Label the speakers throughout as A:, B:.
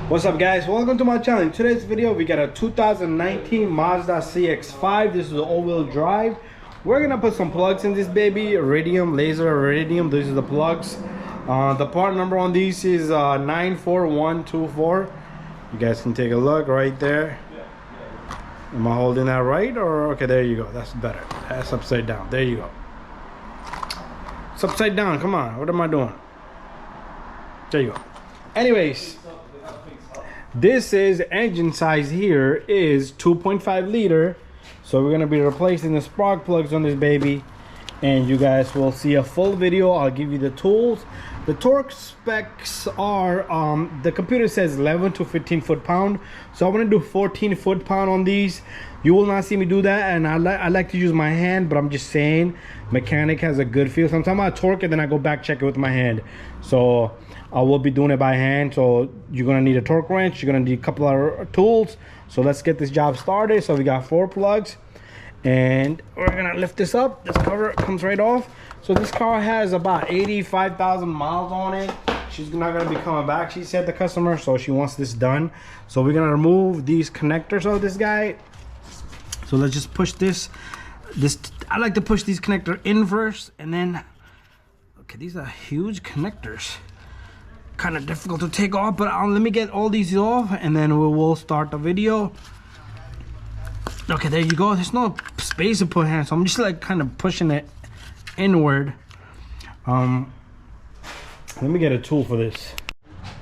A: What's up, guys? Welcome to my channel. In today's video we got a 2019 Mazda CX-5. This is an all-wheel drive. We're gonna put some plugs in this baby. Iridium, laser iridium. These are the plugs. The part number on these is 94124. You guys can take a look right there. Am I holding that right? Or okay, there you go. That's better. That's upside down. There you go. It's upside down. Come on. What am I doing? There you go. Anyways, this is engine size here is 2.5 liter. So we're gonna be replacing the spark plugs on this baby, and you guys will see a full video. I'll give you the tools. The torque specs are the computer says 11 to 15 foot-pound, so I want to do 14 foot-pound on these. You will not see me do that, and I like to use my hand, but I'm just saying mechanic has a good feel. Sometimes I torque it, then I go back check it with my hand. So I will be doing it by hand. So you're gonna need a torque wrench, you're gonna need a couple of tools. So let's get this job started. So we got 4 plugs, and we're gonna lift this up. This cover comes right off. So this car has about 85,000 miles on it. She's not gonna be coming back, she said, the customer, so she wants this done. So we're gonna remove these connectors of this guy. So let's just push this. I like to push these connectors in first, and then, okay, these are huge connectors. Kind of difficult to take off, but let me get all these off, and then we will start the video. Okay, there you go. There's no space to put hands, so I'm just like kind of pushing it inward. Let me get a tool for this.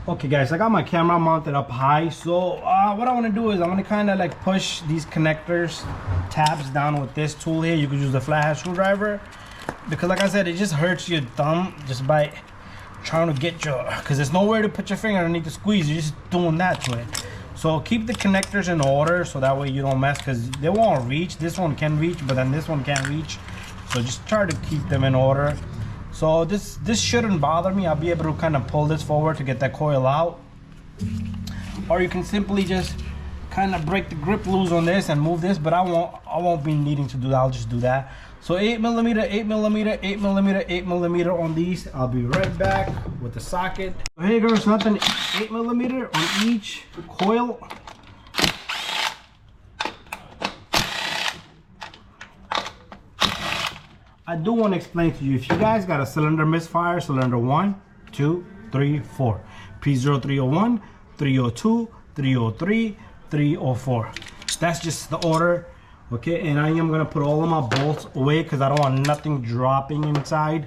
A: Okay guys, I got my camera mounted up high, so what I want to do is I want to kind of like push these connectors tabs down with this tool here. You could use the flathead screwdriver, because like I said, it just hurts your thumb just by trying to get your, because there's nowhere to put your finger underneath the squeeze. You're just doing that to it. So keep the connectors in order, so that way you don't mess, because they won't reach. This one can reach, but then this one can't reach. So just try to keep them in order. So this shouldn't bother me. I'll be able to kind of pull this forward to get that coil out. Or you can simply just kind of break the grip loose on this and move this, but I won't be needing to do that. I'll just do that. So 8mm, 8mm, 8mm, 8mm on these. I'll be right back with the socket. So here goes nothing, 8mm on each coil. I do want to explain to you, if you guys got a cylinder misfire, cylinder 1, 2, 3, 4, P0301, 302, 303, 304. That's just the order. Okay, and I am gonna put all of my bolts away because I don't want nothing dropping inside.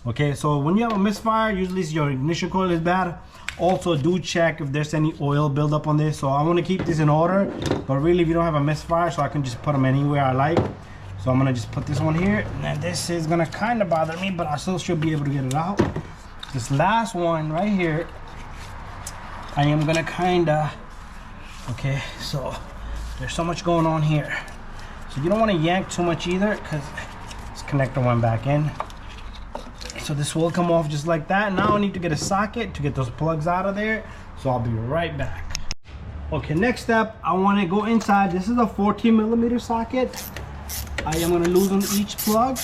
A: Okay, so when you have a misfire, usually your ignition coil is bad. Also do check if there's any oil buildup on this. So I want to keep this in order, but really if you don't have a misfire, so I can just put them anywhere I like. So I'm gonna just put this one here, and this is gonna kind of bother me, but I still should be able to get it out. This last one right here, I am gonna kind of, okay, so there's so much going on here. So you don't want to yank too much either, because this connector went back in. So this will come off just like that. Now I need to get a socket to get those plugs out of there. So I'll be right back. Okay, next step, I want to go inside. This is a 14mm socket. I am going to loosen each plug.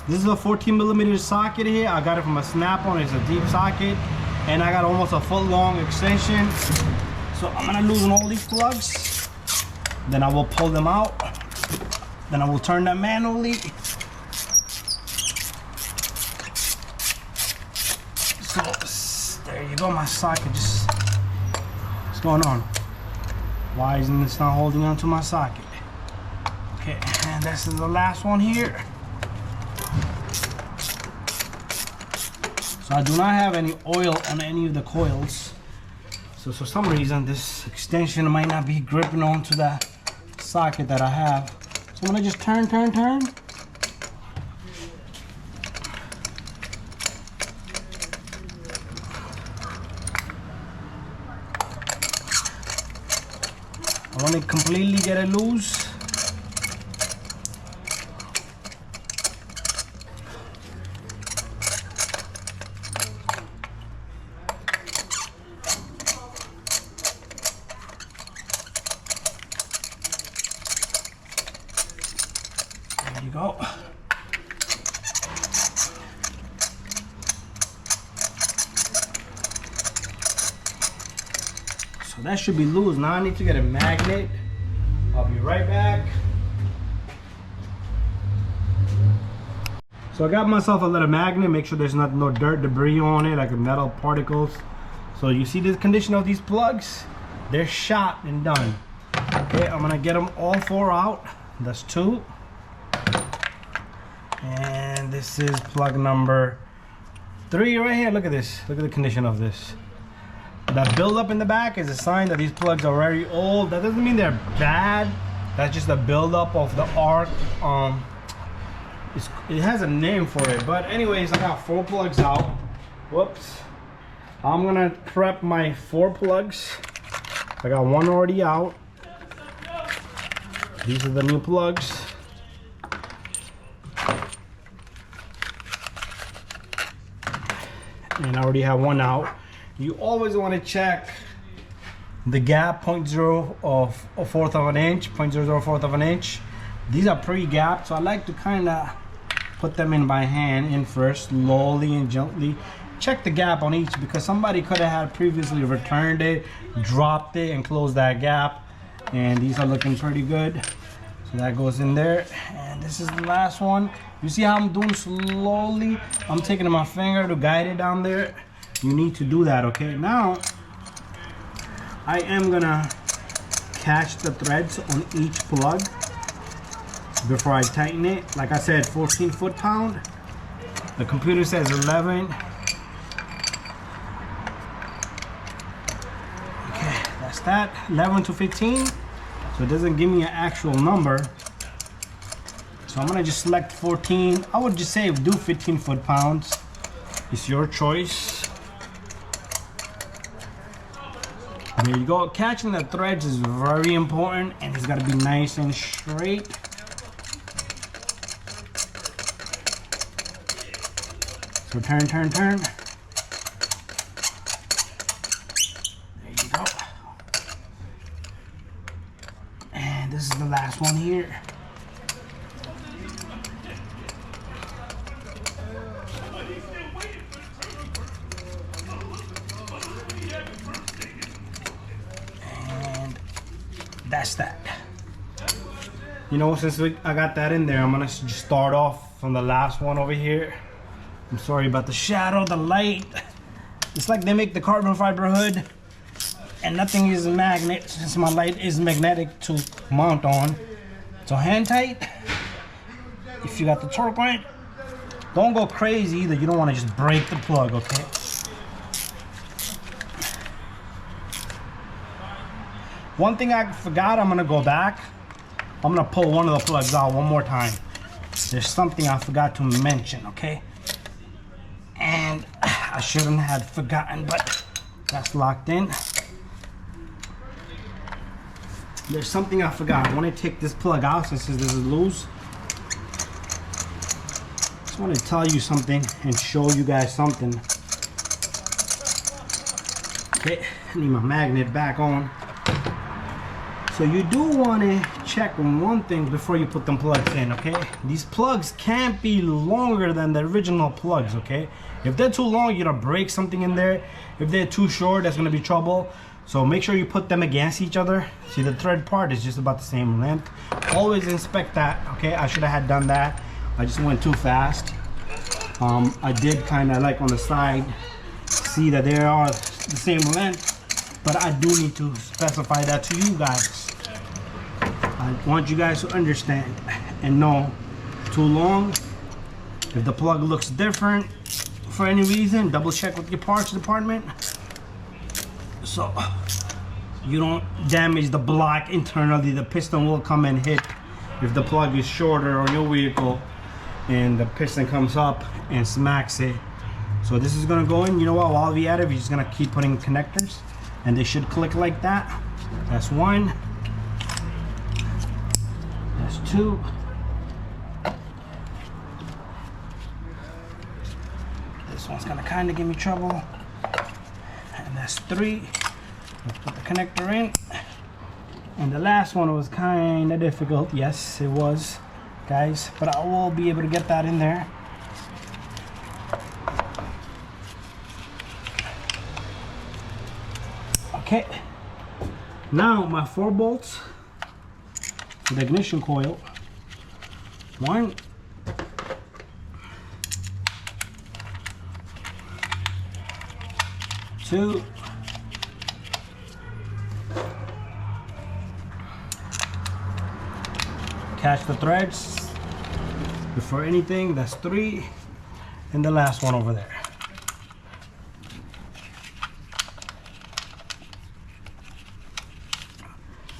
A: This is a 14mm socket here. I got it from a Snap-on. It's a deep socket, and I got almost a foot long extension. So I'm going to loosen all these plugs. Then I will pull them out. Then I will turn them manually. So there you go, my socket. What's going on? Why isn't this not holding on to my socket? Okay, and this is the last one here. So I do not have any oil on any of the coils. So for some reason this extension might not be gripping onto that socket that I have. So I'm gonna just turn. I want to completely get it loose. There you go. So that should be loose. Now I need to get a magnet. I'll be right back. So I got myself a little magnet. Make sure there's no dirt, debris on it, like metal particles. So you see the condition of these plugs? They're shot and done. Okay, I'm gonna get them all 4 out. That's 2. And this is plug number 3 right here. Look at this. Look at the condition of this. That buildup in the back is a sign that these plugs are very old. That doesn't mean they're bad. That's just a buildup of the arc. It has a name for it. But anyways, I got 4 plugs out. Whoops. I'm gonna prep my 4 plugs. I got 1 already out. These are the new plugs. And I already have 1 out. You always want to check the gap, 0.0 of a fourth of an inch, 0.004 of an inch. These are pre-gapped, so I like to kind of put them in by hand in first, slowly and gently. Check the gap on each, because somebody could have had previously returned it, dropped it, and closed that gap. And these are looking pretty good. So that goes in there. And this is the last one. You see how I'm doing slowly? I'm taking my finger to guide it down there. You need to do that, okay? Now, I am gonna catch the threads on each plug before I tighten it. Like I said, 14 foot-pound. The computer says 11. Okay, that's that. 11 to 15. So it doesn't give me an actual number. So I'm gonna just select 14. I would just say do 15 foot-pounds. It's your choice. There you go. Catching the threads is very important, and it's got to be nice and straight. So turn, turn, turn. There you go. And this is the last one here. That's that. You know, since I got that in there, I'm gonna just start off from the last one over here. I'm sorry about the shadow, the light. It's like they make the carbon fiber hood and nothing is a magnet, since my light is magnetic to mount on. So hand tight. If you got the torque on it, don't go crazy either. You don't want to just break the plug, okay? One thing I forgot, I'm gonna go back. I'm gonna pull one of the plugs out one more time. There's something I forgot to mention, okay? And I shouldn't have forgotten, but that's locked in. There's something I forgot. I want to take this plug out since this is loose. Just want to tell you something and show you guys something. Okay, I need my magnet back on. So you do want to check on one thing before you put them plugs in, okay? These plugs can't be longer than the original plugs, okay? If they're too long, you're gonna break something in there. If they're too short, that's gonna be trouble. So make sure you put them against each other. See, the thread part is just about the same length. Always inspect that, okay? I should have had done that. I just went too fast. I did kind of like on the side see that they are the same length, but I do need to specify that to you guys. I want you guys to understand and know. Too long, if the plug looks different for any reason, double check with your parts department so you don't damage the block internally. The piston will come and hit if the plug is shorter on your vehicle and the piston comes up and smacks it. So this is gonna go in. You know what, while we at it, we're just gonna keep putting connectors and they should click like that. That's one. That's two. This one's gonna kind of give me trouble. And that's three. Let's put the connector in. And the last one was kind of difficult. Yes, it was, guys, but I will be able to get that in there. Okay, Now my 4 bolts, the ignition coil. 1, 2, catch the threads before anything. That's 3, and the last one over there.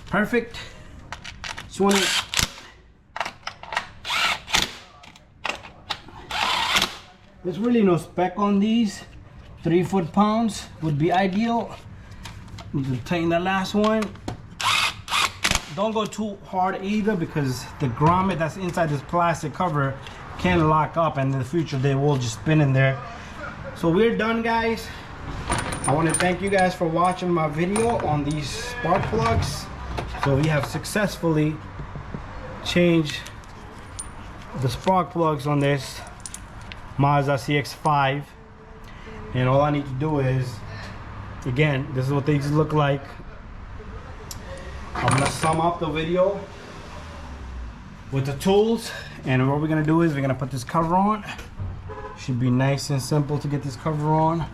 A: Perfect. 20. There's really no spec on these. 3 foot-pounds would be ideal. You can tighten the last one. Don't go too hard either, because the grommet that's inside this plastic cover can lock up, and in the future they will just spin in there. So we're done, guys. I want to thank you guys for watching my video on these spark plugs. So we have successfully changed the spark plugs on this Mazda CX-5, and all I need to do is, again, this is what these look like. I'm gonna sum up the video with the tools, and what we're gonna do is we're gonna put this cover on. Should be nice and simple to get this cover on.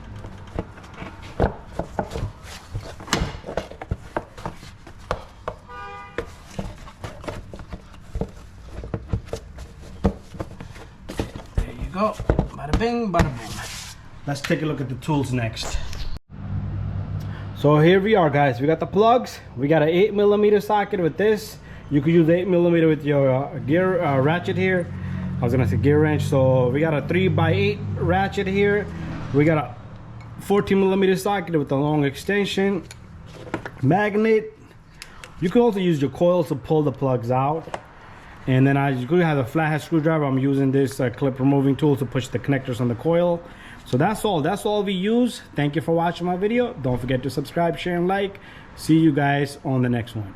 A: Go, bada bing, bada boom. Let's take a look at the tools next. So here we are, guys. We got the plugs. We got an 8mm socket with this. You could use 8mm with your gear ratchet here. I was gonna say gear wrench. So we got a 3x8 ratchet here. We got a 14mm socket with a long extension, magnet. You could also use your coils to pull the plugs out. And then you could have a flathead screwdriver. I'm using this clip removing tool to push the connectors on the coil. So that's all we use. Thank you for watching my video. Don't forget to subscribe, share, and like. See you guys on the next one.